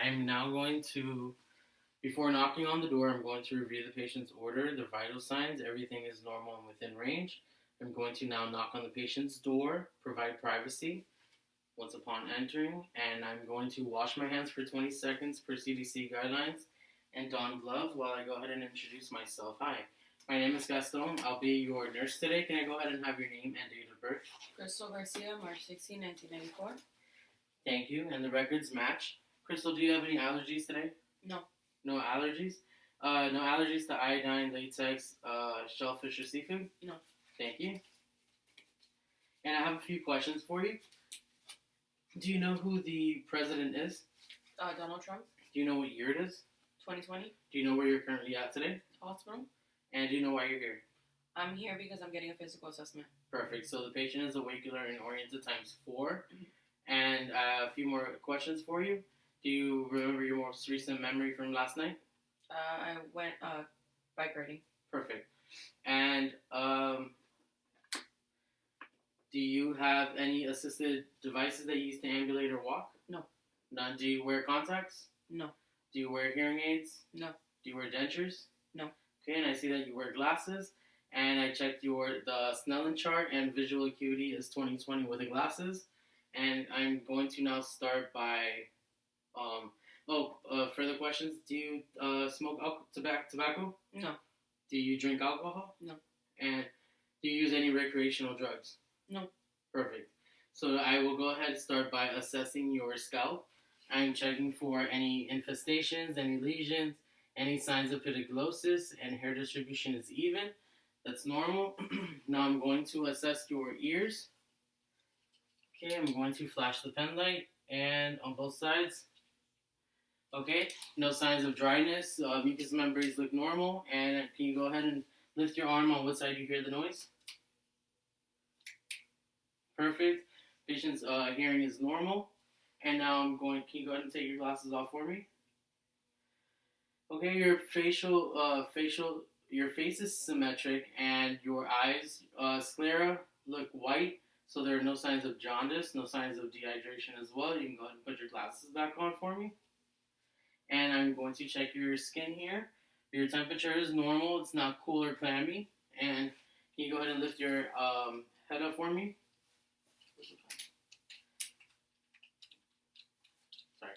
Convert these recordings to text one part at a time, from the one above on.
I'm now going to, before knocking on the door, I'm going to review the patient's order, their vital signs. Everything is normal and within range. I'm going to now knock on the patient's door, provide privacy once upon entering, and I'm going to wash my hands for 20 seconds per CDC guidelines and don gloves while I go ahead and introduce myself. Hi, my name is Gaston. I'll be your nurse today. Can I go ahead and have your name and date of birth? Crystal Garcia, March 16, 1994. Thank you, and the records match. Crystal, do you have any allergies today? No. No allergies? No allergies to iodine, latex, shellfish, or seafood? No. Thank you. And I have a few questions for you. Do you know who the president is? Donald Trump. Do you know what year it is? 2020. Do you know where you're currently at today? Hospital. And do you know why you're here? I'm here because I'm getting a physical assessment. Perfect. So the patient is awake, alert, and oriented times 4. And a few more questions for you. Do you remember your most recent memory from last night? I went bike riding. Perfect. And do you have any assisted devices that you use to ambulate or walk? No. None. Do you wear contacts? No. Do you wear hearing aids? No. Do you wear dentures? No. Okay, and I see that you wear glasses. And I checked the Snellen chart, and visual acuity is 20/20 with the glasses. And I'm going to now start by, further questions. Do you smoke tobacco? No. Do you drink alcohol? No. And do you use any recreational drugs? No. Perfect. So I will go ahead and start by assessing your scalp. I'm checking for any infestations, any lesions, any signs of pedicullosis, and hair distribution is even. That's normal. Now I'm going to assess your ears. Okay, I'm going to flash the pen light and on both sides. Okay, no signs of dryness. Mucous membranes look normal. And can you go ahead and lift your arm on what side you hear the noise? Perfect. Patient's hearing is normal. And now can you go ahead and take your glasses off for me? Okay, your your face is symmetric and your eyes, sclera, look white. So there are no signs of jaundice, no signs of dehydration as well. You can go ahead and put your glasses back on for me. And I'm going to check your skin here. Your temperature is normal. It's not cool or clammy. And can you go ahead and lift your head up for me? Sorry.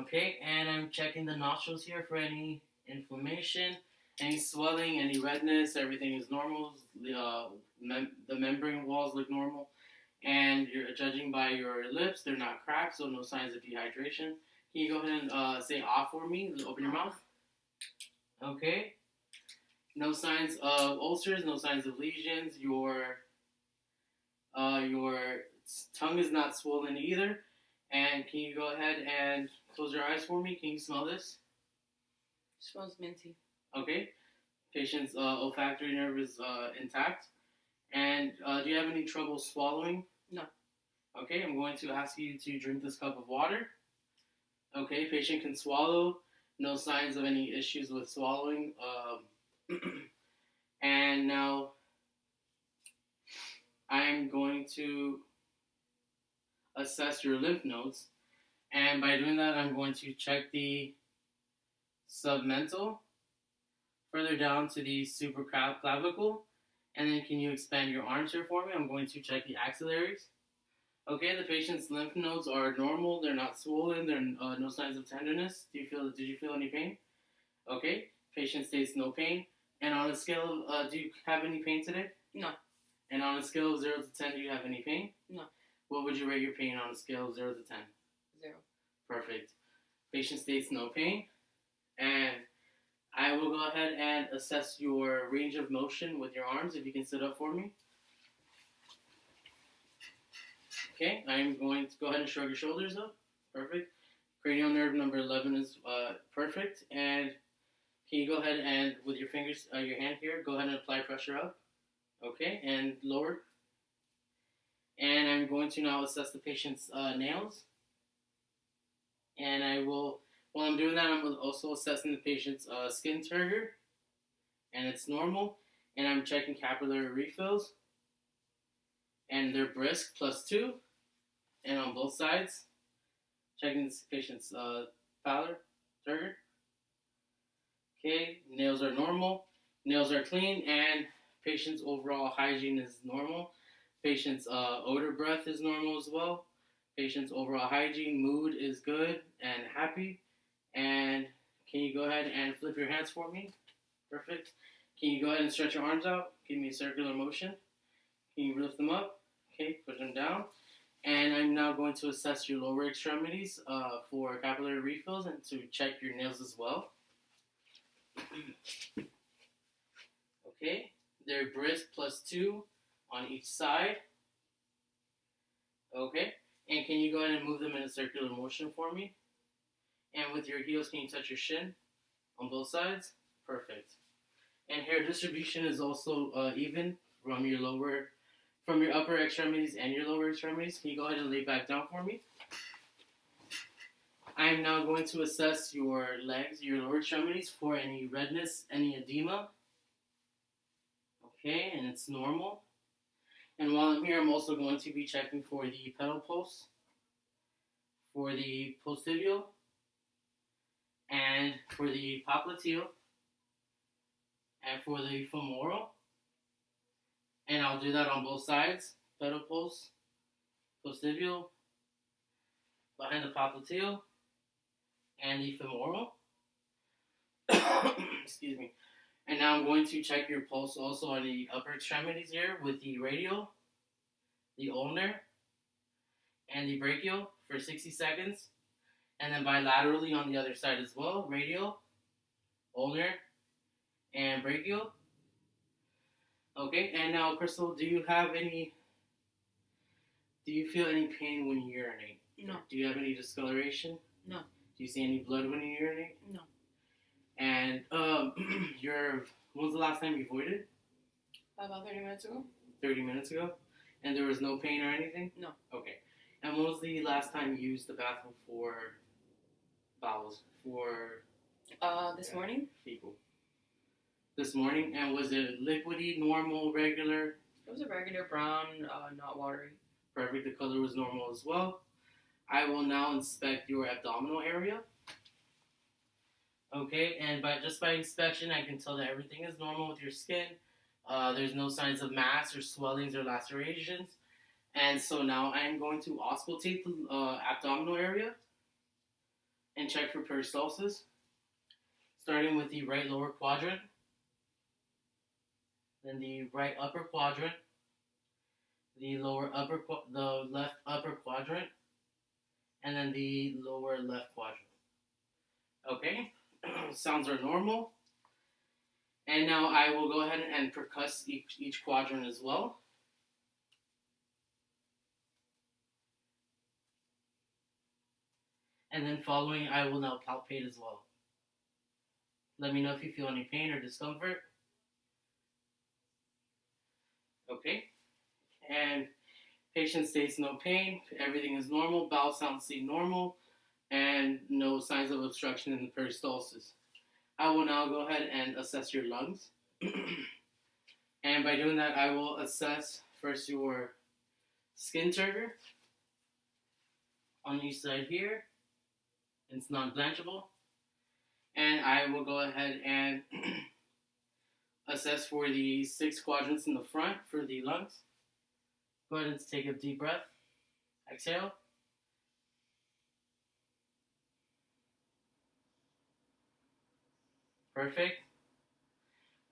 Okay, and I'm checking the nostrils here for any inflammation, any swelling, any redness. Everything is normal. The membrane walls look normal. And you're judging by your lips. They're not cracked, so no signs of dehydration. Can you go ahead and say "ah" for me? Open your mouth. Okay. No signs of ulcers, no signs of lesions. Your tongue is not swollen either. And can you go ahead and close your eyes for me? Can you smell this? Smells minty. Okay. Patient's olfactory nerve is intact. And do you have any trouble swallowing? No. Okay, I'm going to ask you to drink this cup of water. Okay, patient can swallow. No signs of any issues with swallowing. And now I'm going to assess your lymph nodes. And by doing that, I'm going to check the submental, further down to the supraclavicle. And then can you expand your arms here for me? I'm going to check the axillaries. Okay, the patient's lymph nodes are normal. They're not swollen. There are no signs of tenderness. Did you feel any pain? Okay, patient states no pain. And on a scale of, do you have any pain today? No. And on a scale of 0 to 10, do you have any pain? No. What would you rate your pain on a scale of 0 to 10? 0. Perfect. Patient states no pain. And I will go ahead and assess your range of motion with your arms, if you can sit up for me. Okay, I'm going to go ahead and shrug your shoulders up. Perfect. Cranial nerve number 11 is perfect. And can you go ahead and, with your fingers, your hand here, go ahead and apply pressure up. Okay, and lower. And I'm going to now assess the patient's nails. And while I'm doing that, I'm also assessing the patient's skin turgor. And it's normal. And I'm checking capillary refills. And they're brisk, +2. And on both sides, checking this patient's Fowler, Turger. Okay, nails are normal. Nails are clean, and patient's overall hygiene is normal. Patient's odor breath is normal as well. Patient's overall hygiene, mood is good and happy. And can you go ahead and flip your hands for me? Perfect. Can you go ahead and stretch your arms out? Give me a circular motion. Can you lift them up? Okay, put them down. And I'm now going to assess your lower extremities for capillary refills and to check your nails as well. Okay, they're brisk +2 on each side. Okay, and can you go ahead and move them in a circular motion for me? And with your heels, can you touch your shin on both sides? Perfect. And hair distribution is also even from your upper extremities and your lower extremities. Can you go ahead and lay back down for me? I am now going to assess your legs, your lower extremities for any redness, any edema. Okay, and it's normal. And while I'm here, I'm also going to be checking for the pedal pulse, for the post-tibial, and for the popliteal, and for the femoral. And I'll do that on both sides, pedal pulse, post-tibial, behind the popliteal, and the femoral. Excuse me. And now I'm going to check your pulse also on the upper extremities here with the radial, the ulnar, and the brachial for 60 seconds. And then bilaterally on the other side as well, radial, ulnar, and brachial. Okay, and now Crystal, do you feel any pain when you urinate? No. Do you have any discoloration? No. Do you see any blood when you urinate? No. And when was the last time you voided? About 30 minutes ago. 30 minutes ago? And there was no pain or anything? No. Okay. And when was the last time you used the bathroom for bowels? This morning. Fecal. This morning? And was it liquidy, normal, regular? It was a regular brown, not watery. Perfect. The color was normal as well. I will now inspect your abdominal area. Okay, and just by inspection, I can tell that everything is normal with your skin. There's no signs of mass or swellings or lacerations. And so now I'm going to auscultate the abdominal area and check for peristalsis, starting with the right lower quadrant, then the right upper quadrant, the left upper quadrant, and then the lower left quadrant. Okay. Sounds are normal. And now I will go ahead and percuss each quadrant as well. And then following, I will now palpate as well. Let me know if you feel any pain or discomfort. Okay. And patient states no pain. Everything is normal. Bowel sounds seem normal. And no signs of obstruction in the peristalsis. I will now go ahead and assess your lungs. And by doing that, I will assess first your skin turgor on each side here. It's non-blanchable. And I will go ahead and assess for the 6 quadrants in the front for the lungs. Go ahead and take a deep breath. Exhale. Perfect.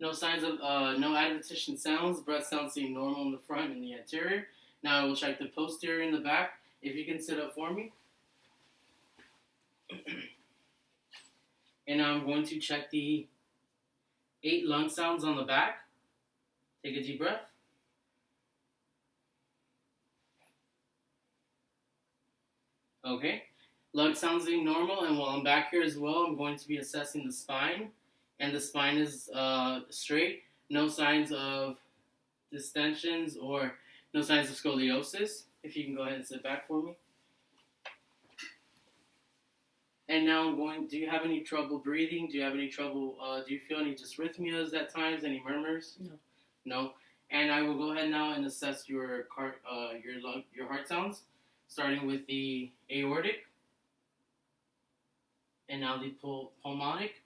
No signs of, no adventition sounds. Breath sounds seem normal in the front and the anterior. Now I will check the posterior in the back. If you can sit up for me. And now I'm going to check the 8 lung sounds on the back. Take a deep breath. Okay. Lung sounds seem normal, and while I'm back here as well, I'm going to be assessing the spine. And the spine is straight. No signs of distensions or no signs of scoliosis. If you can go ahead and sit back for me. And now do you have any trouble breathing? Do you have any trouble, do you feel any dysrhythmias at times? Any murmurs? No. No? And I will go ahead now and assess your heart sounds, starting with the aortic. and now the pulmonic,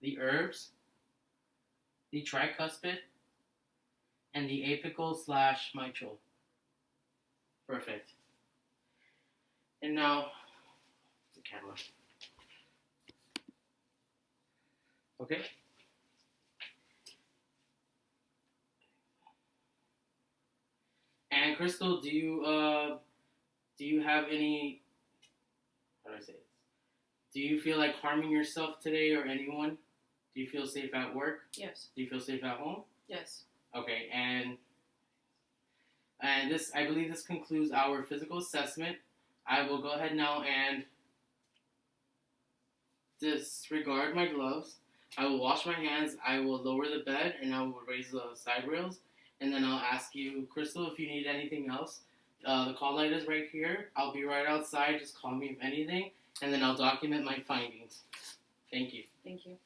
the herbs, the tricuspid, and the apical/mitral. Perfect. And now, the camera. Okay. And Crystal, do you have any? How do I say this? Do you feel like harming yourself today or anyone? Do you feel safe at work? Yes. Do you feel safe at home? Yes. Okay, and this, I believe this concludes our physical assessment. I will go ahead now and disregard my gloves. I will wash my hands. I will lower the bed, and I will raise the side rails. And then I'll ask you, Crystal, if you need anything else. The call light is right here. I'll be right outside. Just call me if anything. And then I'll document my findings. Thank you. Thank you.